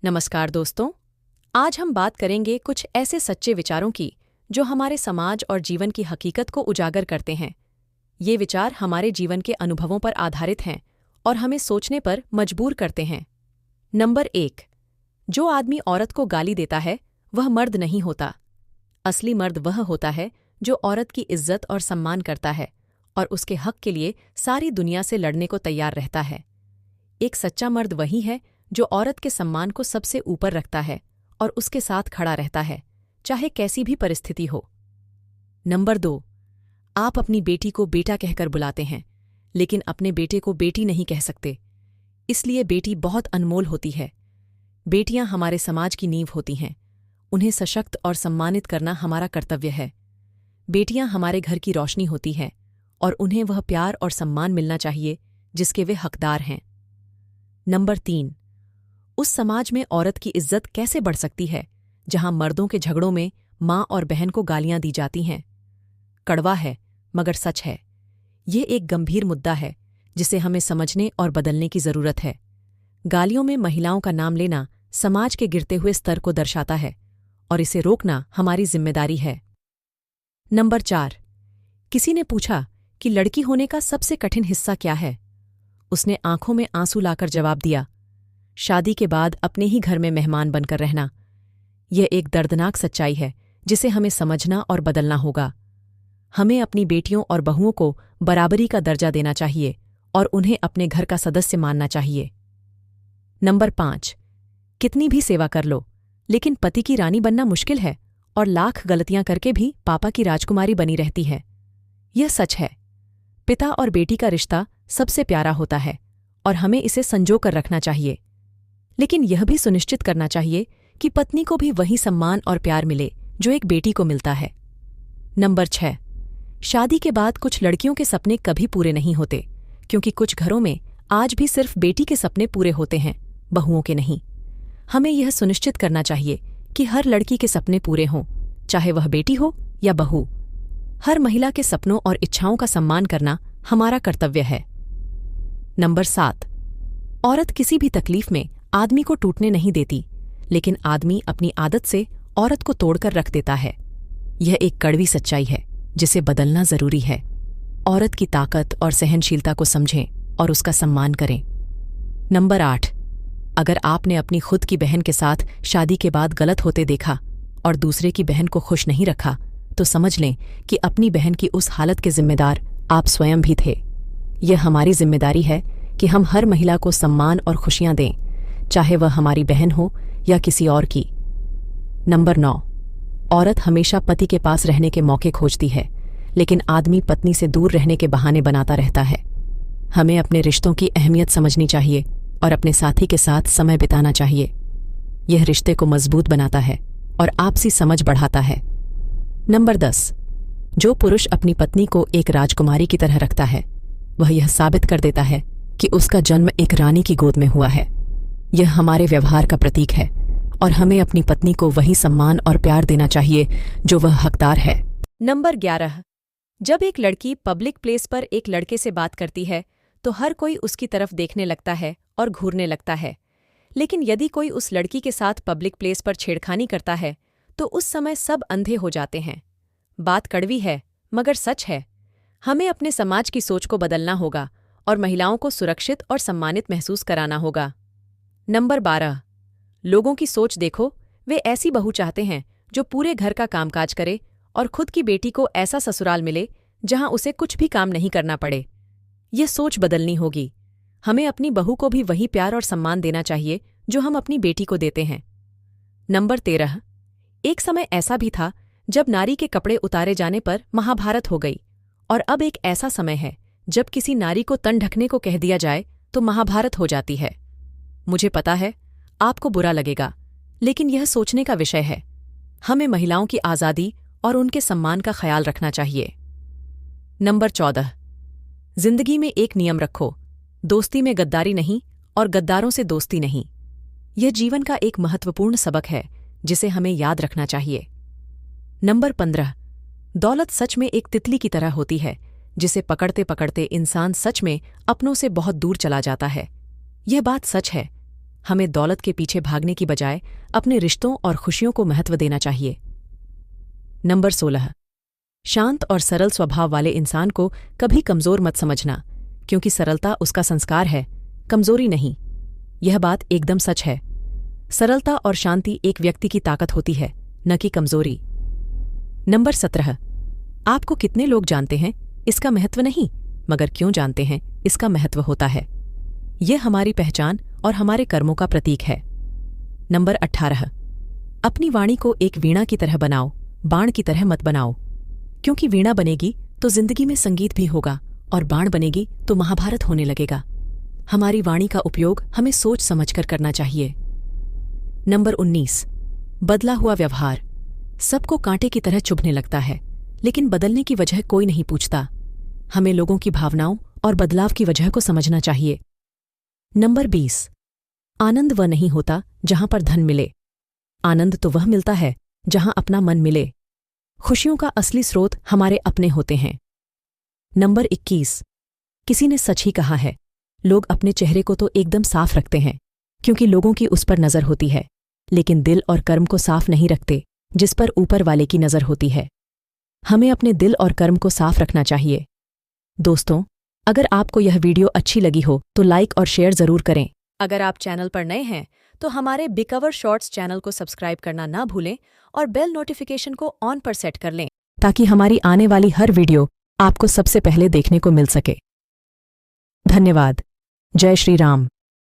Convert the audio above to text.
नमस्कार दोस्तों। आज हम बात करेंगे कुछ ऐसे सच्चे विचारों की जो हमारे समाज और जीवन की हकीकत को उजागर करते हैं। ये विचार हमारे जीवन के अनुभवों पर आधारित हैं और हमें सोचने पर मजबूर करते हैं। नंबर 1। जो आदमी औरत को गाली देता है वह मर्द नहीं होता। असली मर्द वह होता है जो औरत की इज्जत और सम्मान करता है और उसके हक के लिए सारी दुनिया से लड़ने को तैयार रहता है। एक सच्चा मर्द वही है जो औरत के सम्मान को सबसे ऊपर रखता है और उसके साथ खड़ा रहता है, चाहे कैसी भी परिस्थिति हो। नंबर 2। आप अपनी बेटी को बेटा कहकर बुलाते हैं, लेकिन अपने बेटे को बेटी नहीं कह सकते। इसलिए बेटी बहुत अनमोल होती है। बेटियां हमारे समाज की नींव होती हैं। उन्हें सशक्त और सम्मानित करना हमारा कर्तव्य है। बेटियां हमारे घर की रोशनी होती हैं और उन्हें वह प्यार और सम्मान मिलना चाहिए जिसके वे हकदार हैं। नंबर 3। उस समाज में औरत की इज्जत कैसे बढ़ सकती है जहां मर्दों के झगड़ों में माँ और बहन को गालियां दी जाती हैं? कड़वा है मगर सच है। ये एक गंभीर मुद्दा है जिसे हमें समझने और बदलने की जरूरत है। गालियों में महिलाओं का नाम लेना समाज के गिरते हुए स्तर को दर्शाता है और इसे रोकना हमारी जिम्मेदारी है। नंबर 4। किसी ने पूछा कि लड़की होने का सबसे कठिन हिस्सा क्या है? उसने आंखों में आंसू लाकर जवाब दिया, शादी के बाद अपने ही घर में मेहमान बनकर रहना। यह एक दर्दनाक सच्चाई है जिसे हमें समझना और बदलना होगा। हमें अपनी बेटियों और बहुओं को बराबरी का दर्जा देना चाहिए और उन्हें अपने घर का सदस्य मानना चाहिए। नंबर 5। कितनी भी सेवा कर लो, लेकिन पति की रानी बनना मुश्किल है और लाख गलतियां करके भी पापा की राजकुमारी बनी रहती है। यह सच है। पिता और बेटी का रिश्ता सबसे प्यारा होता है और हमें इसे संजो कर रखना चाहिए, लेकिन यह भी सुनिश्चित करना चाहिए कि पत्नी को भी वही सम्मान और प्यार मिले जो एक बेटी को मिलता है। नंबर 6। शादी के बाद कुछ लड़कियों के सपने कभी पूरे नहीं होते, क्योंकि कुछ घरों में आज भी सिर्फ बेटी के सपने पूरे होते हैं, बहुओं के नहीं। हमें यह सुनिश्चित करना चाहिए कि हर लड़की के सपने पूरे हों, चाहे वह बेटी हो या बहू। हर महिला के सपनों और इच्छाओं का सम्मान करना हमारा कर्तव्य है। नंबर 7। औरत किसी भी तकलीफ में आदमी को टूटने नहीं देती, लेकिन आदमी अपनी आदत से औरत को तोड़कर रख देता है। यह एक कड़वी सच्चाई है जिसे बदलना जरूरी है। औरत की ताकत और सहनशीलता को समझें और उसका सम्मान करें। नंबर 8। अगर आपने अपनी खुद की बहन के साथ शादी के बाद गलत होते देखा और दूसरे की बहन को खुश नहीं रखा, तो समझ लें कि अपनी बहन की उस हालत के जिम्मेदार आप स्वयं भी थे। यह हमारी जिम्मेदारी है कि हम हर महिला को सम्मान और खुशियां दें, चाहे वह हमारी बहन हो या किसी और की। नंबर 9। औरत हमेशा पति के पास रहने के मौके खोजती है, लेकिन आदमी पत्नी से दूर रहने के बहाने बनाता रहता है। हमें अपने रिश्तों की अहमियत समझनी चाहिए और अपने साथी के साथ समय बिताना चाहिए। यह रिश्ते को मजबूत बनाता है और आपसी समझ बढ़ाता है। नंबर 10। जो पुरुष अपनी पत्नी को एक राजकुमारी की तरह रखता है, वह यह साबित कर देता है कि उसका जन्म एक रानी की गोद में हुआ है। यह हमारे व्यवहार का प्रतीक है और हमें अपनी पत्नी को वही सम्मान और प्यार देना चाहिए जो वह हकदार है। नंबर 11। जब एक लड़की पब्लिक प्लेस पर एक लड़के से बात करती है तो हर कोई उसकी तरफ देखने लगता है और घूरने लगता है, लेकिन यदि कोई उस लड़की के साथ पब्लिक प्लेस पर छेड़खानी करता है तो उस समय सब अंधे हो जाते हैं। बात कड़वी है मगर सच है। हमें अपने समाज की सोच को बदलना होगा और महिलाओं को सुरक्षित और सम्मानित महसूस कराना होगा। नंबर 12। लोगों की सोच देखो, वे ऐसी बहू चाहते हैं जो पूरे घर का कामकाज करे और खुद की बेटी को ऐसा ससुराल मिले जहां उसे कुछ भी काम नहीं करना पड़े। यह सोच बदलनी होगी। हमें अपनी बहू को भी वही प्यार और सम्मान देना चाहिए जो हम अपनी बेटी को देते हैं। नंबर 13। एक समय ऐसा भी था जब नारी के कपड़े उतारे जाने पर महाभारत हो गई, और अब एक ऐसा समय है जब किसी नारी को तन ढकने को कह दिया जाए तो महाभारत हो जाती है। मुझे पता है आपको बुरा लगेगा, लेकिन यह सोचने का विषय है। हमें महिलाओं की आज़ादी और उनके सम्मान का ख्याल रखना चाहिए। नंबर 14। जिंदगी में एक नियम रखो, दोस्ती में गद्दारी नहीं और गद्दारों से दोस्ती नहीं। यह जीवन का एक महत्वपूर्ण सबक है जिसे हमें याद रखना चाहिए। नंबर 15। दौलत सच में एक तितली की तरह होती है जिसे पकड़ते पकड़ते इंसान सच में अपनों से बहुत दूर चला जाता है। यह बात सच है। हमें दौलत के पीछे भागने की बजाय अपने रिश्तों और खुशियों को महत्व देना चाहिए। नंबर 16। शांत और सरल स्वभाव वाले इंसान को कभी कमजोर मत समझना, क्योंकि सरलता उसका संस्कार है, कमजोरी नहीं। यह बात एकदम सच है। सरलता और शांति एक व्यक्ति की ताकत होती है, न कि कमजोरी। नंबर 17। आपको कितने लोग जानते हैं इसका महत्व नहीं, मगर क्यों जानते हैं इसका महत्व होता है। यह हमारी पहचान और हमारे कर्मों का प्रतीक है। नंबर 18। अपनी वाणी को एक वीणा की तरह बनाओ, बाण की तरह मत बनाओ, क्योंकि वीणा बनेगी तो जिंदगी में संगीत भी होगा और बाण बनेगी तो महाभारत होने लगेगा। हमारी वाणी का उपयोग हमें सोच समझकर करना चाहिए। नंबर 19। बदला हुआ व्यवहार। सबको कांटे की तरह चुभने लगता है, लेकिन बदलने की वजह कोई नहीं पूछता। हमें लोगों की भावनाओं और बदलाव की वजह को समझना चाहिए। नंबर 20। आनंद वह नहीं होता जहां पर धन मिले, आनंद तो वह मिलता है जहां अपना मन मिले। खुशियों का असली स्रोत हमारे अपने होते हैं। नंबर 21। किसी ने सच ही कहा है, लोग अपने चेहरे को तो एकदम साफ रखते हैं, क्योंकि लोगों की उस पर नजर होती है, लेकिन दिल और कर्म को साफ नहीं रखते, जिस पर ऊपर वाले की नजर होती है। हमें अपने दिल और कर्म को साफ रखना चाहिए। दोस्तों, अगर आपको यह वीडियो अच्छी लगी हो तो लाइक और शेयर जरूर करें। अगर आप चैनल पर नए हैं तो हमारे बिकवर शॉर्ट्स चैनल को सब्सक्राइब करना ना भूलें और बेल नोटिफिकेशन को ऑन पर सेट कर लें, ताकि हमारी आने वाली हर वीडियो आपको सबसे पहले देखने को मिल सके। धन्यवाद। जय श्री राम।